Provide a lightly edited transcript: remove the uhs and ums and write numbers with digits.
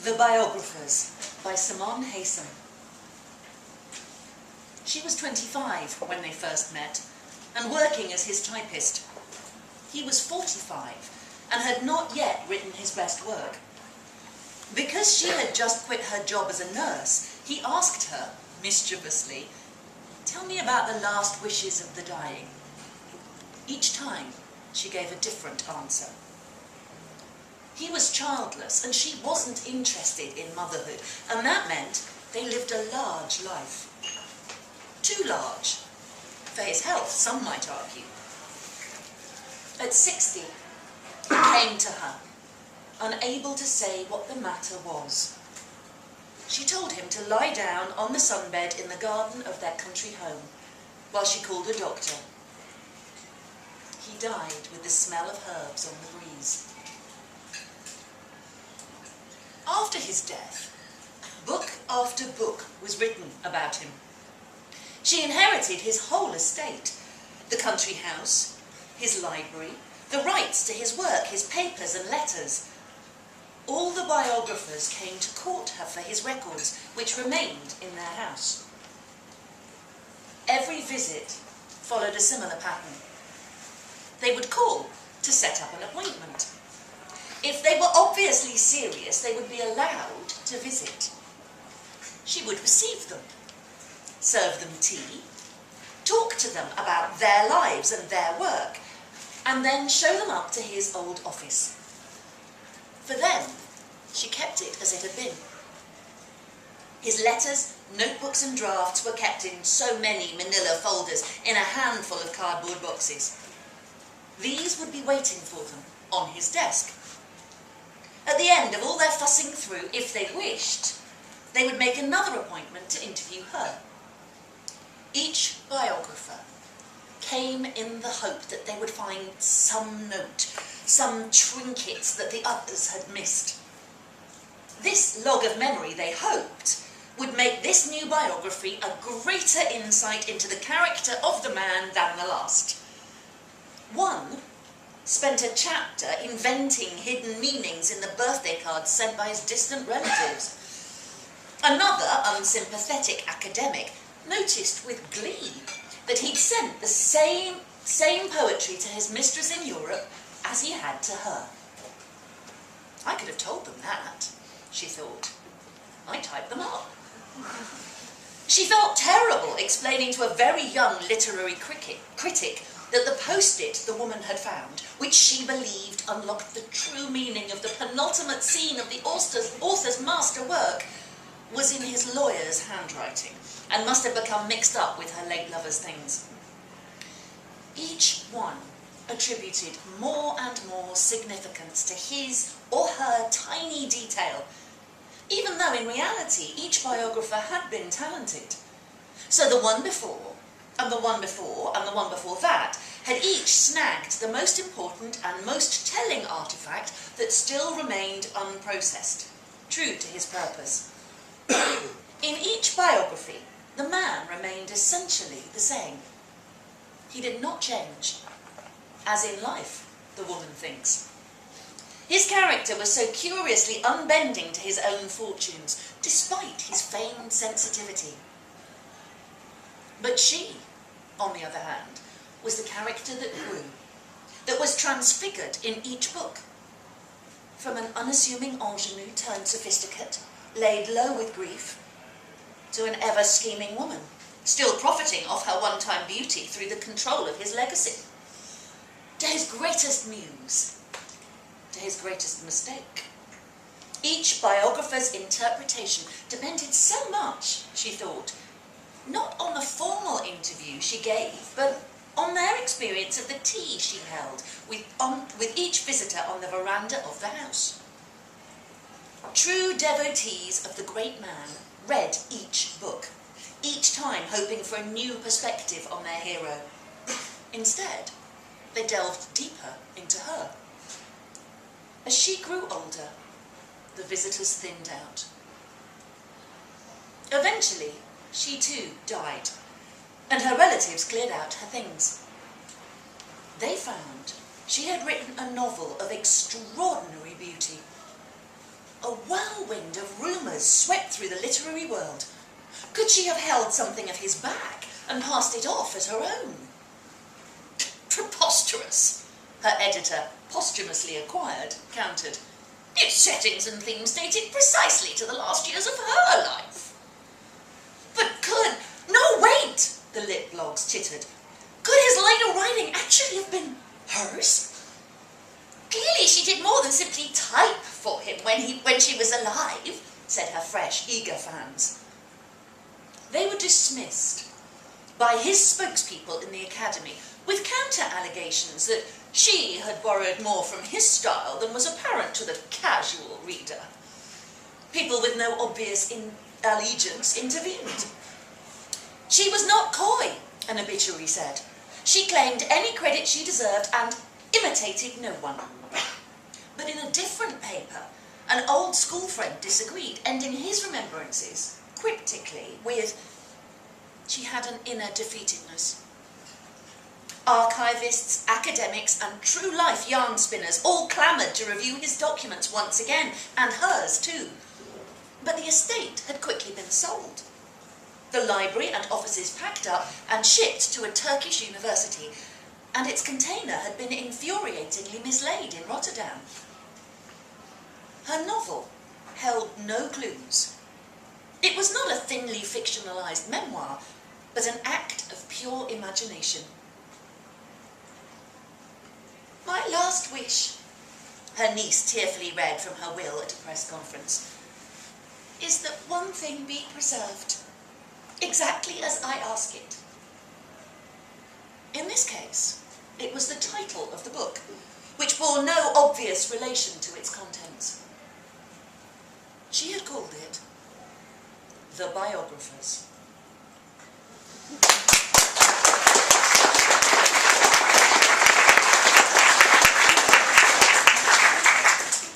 The Biographers by Simone Haysom. She was 25 when they first met and working as his typist. He was 45 and had not yet written his best work. Because she had just quit her job as a nurse, he asked her, mischievously, "Tell me about the last wishes of the dying." Each time, she gave a different answer. He was childless, and she wasn't interested in motherhood, and that meant they lived a large life. Too large. For his health, some might argue. At 60, he came to her, unable to say what the matter was. She told him to lie down on the sunbed in the garden of their country home, while she called a doctor. He died with the smell of herbs on the breeze. After his death, book after book was written about him. She inherited his whole estate, the country house, his library, the rights to his work, his papers and letters. All the biographers came to court her for his records, which remained in their house. Every visit followed a similar pattern. They would call to set up an appointment. If they were obviously serious, they would be allowed to visit. She would receive them, serve them tea, talk to them about their lives and their work, and then show them up to his old office. For them, she kept it as it had been. His letters, notebooks and drafts were kept in so many manila folders in a handful of cardboard boxes. These would be waiting for them on his desk. At the end of all their fussing through, if they wished, they would make another appointment to interview her. Each biographer came in the hope that they would find some note, some trinkets that the others had missed. This log of memory, they hoped, would make this new biography a greater insight into the character of the man than the last. One spent a chapter inventing hidden meanings in the birthday cards sent by his distant relatives. Another unsympathetic academic noticed with glee that he'd sent the same poetry to his mistress in Europe as he had to her. I could have told them that, she thought. I typed them up. She felt terrible explaining to a very young literary critic that the post-it the woman had found, which she believed unlocked the true meaning of the penultimate scene of the author's master work, was in his lawyer's handwriting and must have become mixed up with her late lover's things. Each one attributed more and more significance to his or her tiny detail, even though in reality each biographer had been talented. So the one before, and the one before, and the one before that had each snagged the most important and most telling artifact that still remained unprocessed, true to his purpose. In each biography, the man remained essentially the same. He did not change, as in life, the woman thinks. His character was so curiously unbending to his own fortunes, despite his feigned sensitivity. But she, on the other hand, was the character that grew, that was transfigured in each book. From an unassuming ingenue turned sophisticate, laid low with grief, to an ever-scheming woman, still profiting off her one-time beauty through the control of his legacy. To his greatest muse, to his greatest mistake. Each biographer's interpretation depended so much, she thought, not on the formal interview she gave, but on their experience of the tea she held with each visitor on the veranda of the house. True devotees of the great man read each book, each time hoping for a new perspective on their hero. Instead, they delved deeper into her. As she grew older, the visitors thinned out. Eventually, she too died, and her relatives cleared out her things. They found she had written a novel of extraordinary beauty, a a whirlwind of rumours swept through the literary world. Could she have held something of his back and passed it off as her own? Preposterous, her editor, posthumously acquired, countered. Its settings and themes dated precisely to the last years of her life. But could... No, wait, the lit blogs tittered. Could his later writing actually have been hers? Clearly she did more than simply type for him when she was alive, said her fresh, eager fans. They were dismissed by his spokespeople in the Academy with counter-allegations that she had borrowed more from his style than was apparent to the casual reader. People with no obvious allegiance intervened. She was not coy, an obituary said. She claimed any credit she deserved and imitated no one. But in a different paper, an old school friend disagreed, ending his remembrances cryptically with, she had an inner defeatedness. Archivists, academics and true-life yarn spinners all clamoured to review his documents once again, and hers too. But the estate had quickly been sold. The library and offices packed up and shipped to a Turkish university, and its container had been infuriatingly mislaid in Rotterdam. Her novel held no clues. It was not a thinly fictionalised memoir, but an act of pure imagination. My last wish, her niece tearfully read from her will at a press conference, is that one thing be preserved, exactly as I ask it. In this case, it was the title of the book, which bore no obvious relation to its contents. She had called it The Biographers.